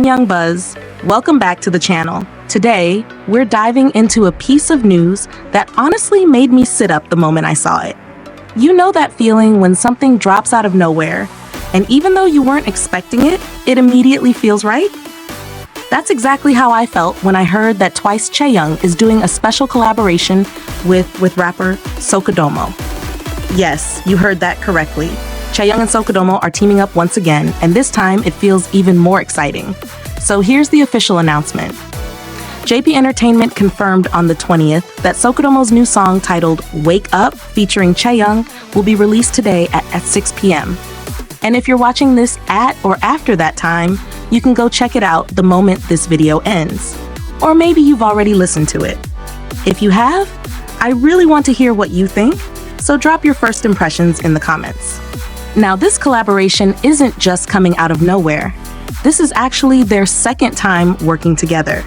Young Buzz, welcome back to the channel. Today, we're diving into a piece of news that honestly made me sit up the moment I saw it. You know that feeling when something drops out of nowhere, and even though you weren't expecting it, it immediately feels right? That's exactly how I felt when I heard that Twice Chaeyoung is doing a special collaboration with rapper Sokodomo. Yes, you heard that correctly. Chaeyoung and Sokodomo are teaming up once again, and this time it feels even more exciting. So here's the official announcement. JP Entertainment confirmed on the 20th that Sokodomo's new song titled Wake Up featuring Chaeyoung will be released today at 6 p.m. And if you're watching this at or after that time, you can go check it out the moment this video ends. Or maybe you've already listened to it. If you have, I really want to hear what you think, so drop your first impressions in the comments. Now, this collaboration isn't just coming out of nowhere. This is actually their second time working together.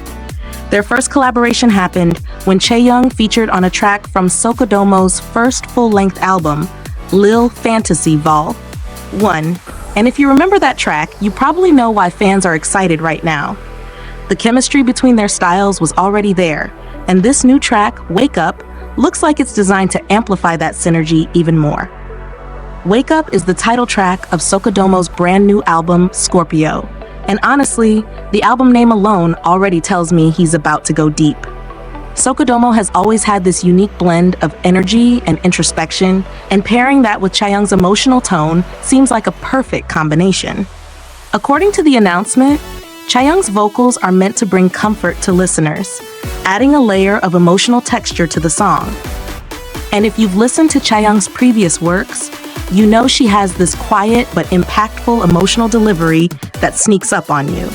Their first collaboration happened when Chaeyoung featured on a track from Sokodomo's first full-length album, Lil Fantasy Vol. 1. And if you remember that track, you probably know why fans are excited right now. The chemistry between their styles was already there, and this new track, Wake Up, looks like it's designed to amplify that synergy even more. Wake Up is the title track of Sokodomo's brand new album, Scorpio. And honestly, the album name alone already tells me he's about to go deep. Sokodomo has always had this unique blend of energy and introspection, and pairing that with Chaeyoung's emotional tone seems like a perfect combination. According to the announcement, Chaeyoung's vocals are meant to bring comfort to listeners, adding a layer of emotional texture to the song. And if you've listened to Chaeyoung's previous works, you know she has this quiet but impactful emotional delivery that sneaks up on you.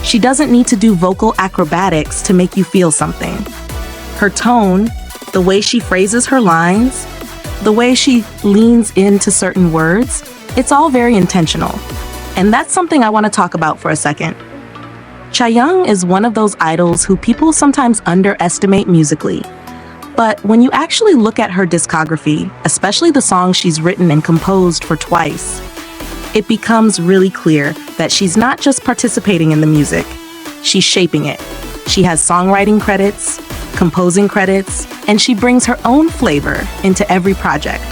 She doesn't need to do vocal acrobatics to make you feel something. Her tone, the way she phrases her lines, the way she leans into certain words, it's all very intentional. And that's something I want to talk about for a second. Chaeyoung is one of those idols who people sometimes underestimate musically. But when you actually look at her discography, especially the songs she's written and composed for Twice, it becomes really clear that she's not just participating in the music, she's shaping it. She has songwriting credits, composing credits, and she brings her own flavor into every project.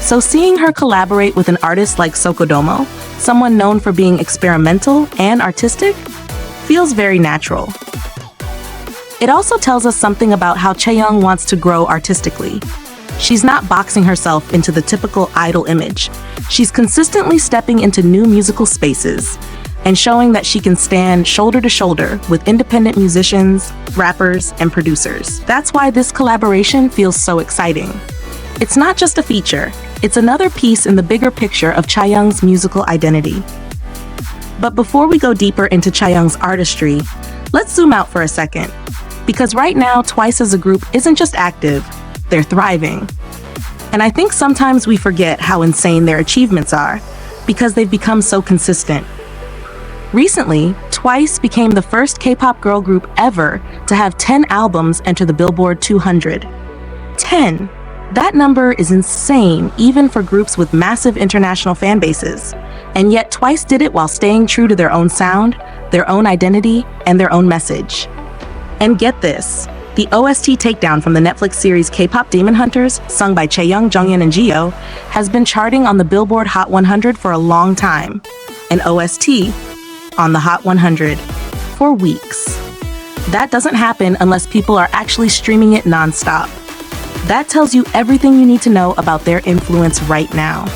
So seeing her collaborate with an artist like Sokodomo, someone known for being experimental and artistic, feels very natural. It also tells us something about how Chaeyoung wants to grow artistically. She's not boxing herself into the typical idol image. She's consistently stepping into new musical spaces and showing that she can stand shoulder to shoulder with independent musicians, rappers, and producers. That's why this collaboration feels so exciting. It's not just a feature, it's another piece in the bigger picture of Chaeyoung's musical identity. But before we go deeper into Chaeyoung's artistry, let's zoom out for a second. Because right now, Twice as a group isn't just active, they're thriving. And I think sometimes we forget how insane their achievements are, because they've become so consistent. Recently, Twice became the first K-pop girl group ever to have 10 albums enter the Billboard 200. 10! That number is insane, even for groups with massive international fan bases. And yet Twice did it while staying true to their own sound, their own identity, and their own message. And get this, the OST takedown from the Netflix series K-pop Demon Hunters, sung by Chaeyoung, Jonghyun, and Jihyo, has been charting on the Billboard Hot 100 for a long time. An OST on the Hot 100 for weeks. That doesn't happen unless people are actually streaming it non-stop. That tells you everything you need to know about their influence right now.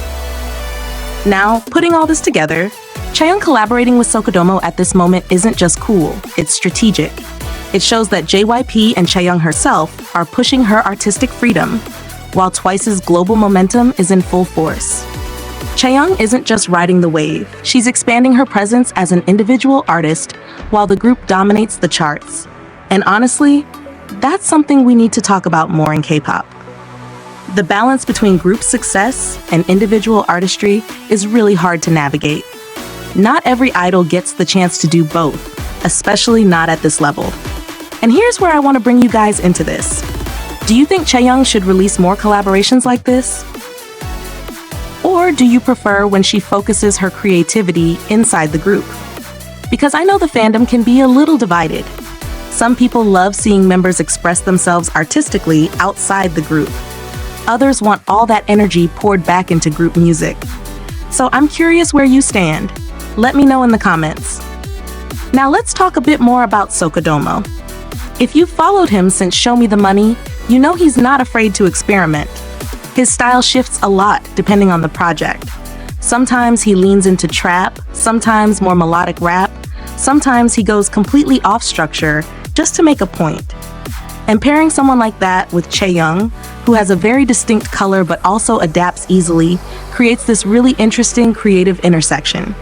Now, putting all this together, Chaeyoung collaborating with Sokodomo at this moment isn't just cool, it's strategic. It shows that JYP and Chaeyoung herself are pushing her artistic freedom, while Twice's global momentum is in full force. Chaeyoung isn't just riding the wave, she's expanding her presence as an individual artist while the group dominates the charts. And honestly, that's something we need to talk about more in K-pop. The balance between group success and individual artistry is really hard to navigate. Not every idol gets the chance to do both, especially not at this level. And here's where I want to bring you guys into this. Do you think Chaeyoung should release more collaborations like this? Or do you prefer when she focuses her creativity inside the group? Because I know the fandom can be a little divided. Some people love seeing members express themselves artistically outside the group. Others want all that energy poured back into group music. So I'm curious where you stand. Let me know in the comments. Now let's talk a bit more about Sokodomo. If you've followed him since Show Me the Money, you know he's not afraid to experiment. His style shifts a lot depending on the project. Sometimes he leans into trap, sometimes more melodic rap, sometimes he goes completely off structure just to make a point. And pairing someone like that with Chaeyoung, who has a very distinct color but also adapts easily, creates this really interesting creative intersection.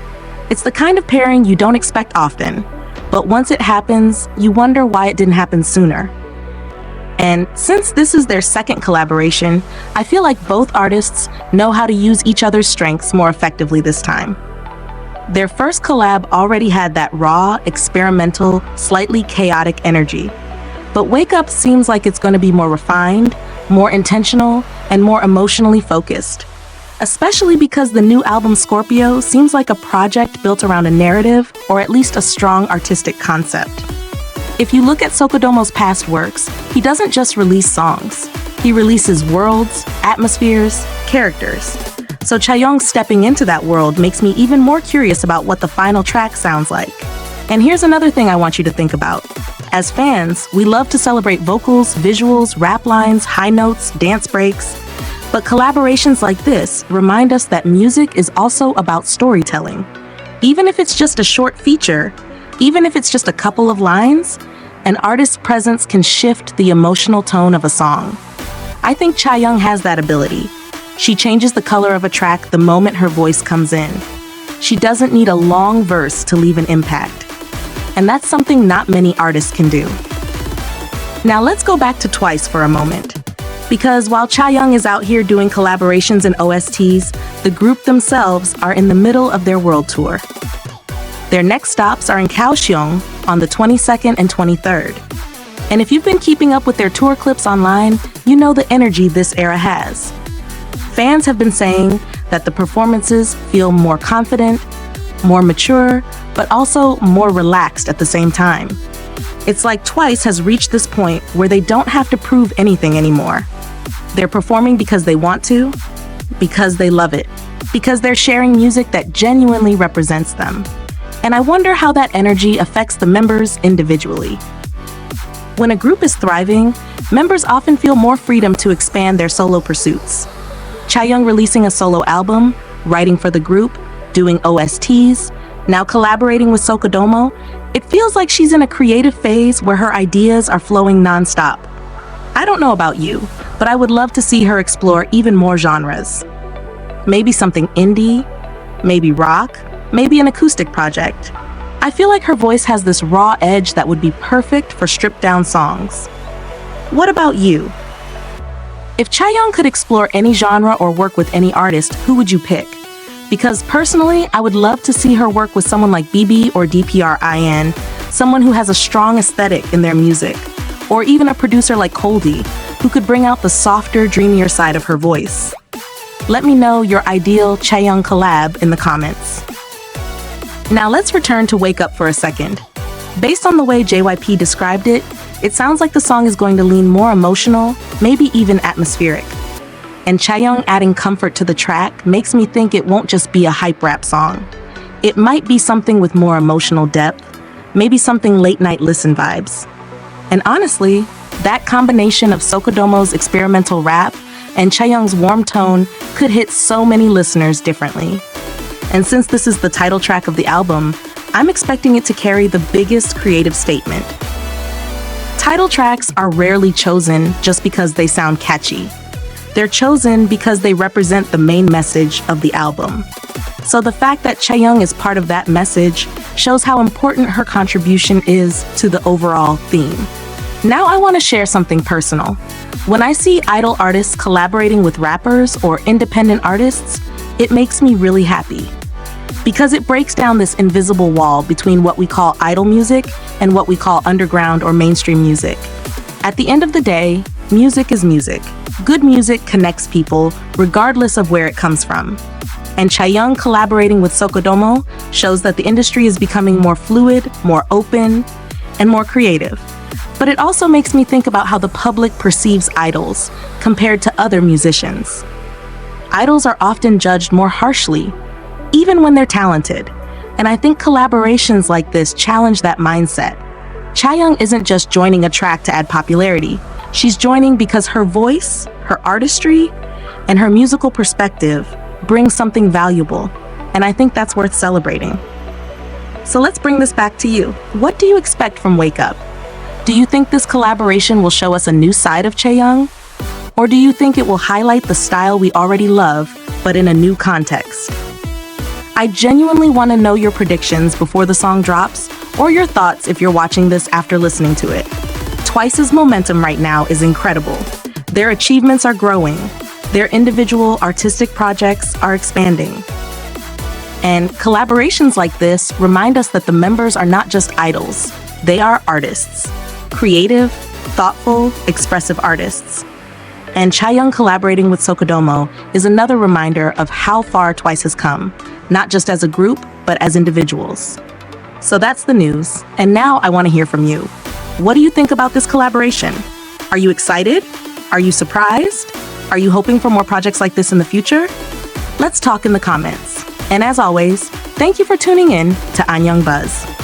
It's the kind of pairing you don't expect often, but once it happens, you wonder why it didn't happen sooner. And since this is their second collaboration, I feel like both artists know how to use each other's strengths more effectively this time. Their first collab already had that raw, experimental, slightly chaotic energy. But Wake Up seems like it's going to be more refined, more intentional, and more emotionally focused. Especially because the new album Scorpio seems like a project built around a narrative, or at least a strong artistic concept. If you look at Sokodomo's past works, he doesn't just release songs. He releases worlds, atmospheres, characters. So Chaeyoung stepping into that world makes me even more curious about what the final track sounds like. And here's another thing I want you to think about. As fans, we love to celebrate vocals, visuals, rap lines, high notes, dance breaks. But collaborations like this remind us that music is also about storytelling. Even if it's just a short feature, even if it's just a couple of lines, an artist's presence can shift the emotional tone of a song. I think Chaeyoung has that ability. She changes the color of a track the moment her voice comes in. She doesn't need a long verse to leave an impact. And that's something not many artists can do. Now let's go back to Twice for a moment. Because while Chaeyoung is out here doing collaborations and OSTs, the group themselves are in the middle of their world tour. Their next stops are in Kaohsiung on the 22nd and 23rd. And if you've been keeping up with their tour clips online, you know the energy this era has. Fans have been saying that the performances feel more confident, more mature, but also more relaxed at the same time. It's like Twice has reached this point where they don't have to prove anything anymore. They're performing because they want to, because they love it, because they're sharing music that genuinely represents them. And I wonder how that energy affects the members individually. When a group is thriving, members often feel more freedom to expand their solo pursuits. Chaeyoung releasing a solo album, writing for the group, doing OSTs, now collaborating with Sokodomo, it feels like she's in a creative phase where her ideas are flowing nonstop. I don't know about you, but I would love to see her explore even more genres. Maybe something indie, maybe rock, maybe an acoustic project. I feel like her voice has this raw edge that would be perfect for stripped-down songs. What about you? If Chaeyoung could explore any genre or work with any artist, who would you pick? Because personally, I would love to see her work with someone like BB or DPRIN, someone who has a strong aesthetic in their music, or even a producer like Coldy, who could bring out the softer, dreamier side of her voice. Let me know your ideal Chaeyoung collab in the comments. Now let's return to Wake Up for a second. Based on the way JYP described it, it sounds like the song is going to lean more emotional, maybe even atmospheric. And Chaeyoung adding comfort to the track makes me think it won't just be a hype rap song. It might be something with more emotional depth, maybe something late-night listen vibes. And honestly, that combination of Sokodomo's experimental rap and Chaeyoung's warm tone could hit so many listeners differently. And since this is the title track of the album, I'm expecting it to carry the biggest creative statement. Title tracks are rarely chosen just because they sound catchy. They're chosen because they represent the main message of the album. So the fact that Chaeyoung is part of that message shows how important her contribution is to the overall theme. Now I want to share something personal. When I see idol artists collaborating with rappers or independent artists, it makes me really happy. Because it breaks down this invisible wall between what we call idol music and what we call underground or mainstream music. At the end of the day, Music is music. Good music connects people, regardless of where it comes from. And Chaeyoung collaborating with Sokodomo shows that the industry is becoming more fluid, more open, and more creative. But it also makes me think about how the public perceives idols compared to other musicians. Idols are often judged more harshly, even when they're talented. And I think collaborations like this challenge that mindset. Chaeyoung isn't just joining a track to add popularity. She's joining because her voice, her artistry, and her musical perspective brings something valuable. And I think that's worth celebrating. So let's bring this back to you. What do you expect from Wake Up? Do you think this collaboration will show us a new side of Chaeyoung? Or do you think it will highlight the style we already love, but in a new context? I genuinely want to know your predictions before the song drops, or your thoughts if you're watching this after listening to it. Twice's momentum right now is incredible. Their achievements are growing. Their individual artistic projects are expanding. And collaborations like this remind us that the members are not just idols, they are artists. Creative, thoughtful, expressive artists. And Chaeyoung collaborating with Sokodomo is another reminder of how far Twice has come, not just as a group, but as individuals. So that's the news, and now I want to hear from you. What do you think about this collaboration? Are you excited? Are you surprised? Are you hoping for more projects like this in the future? Let's talk in the comments. And as always, thank you for tuning in to Anyang Buzz.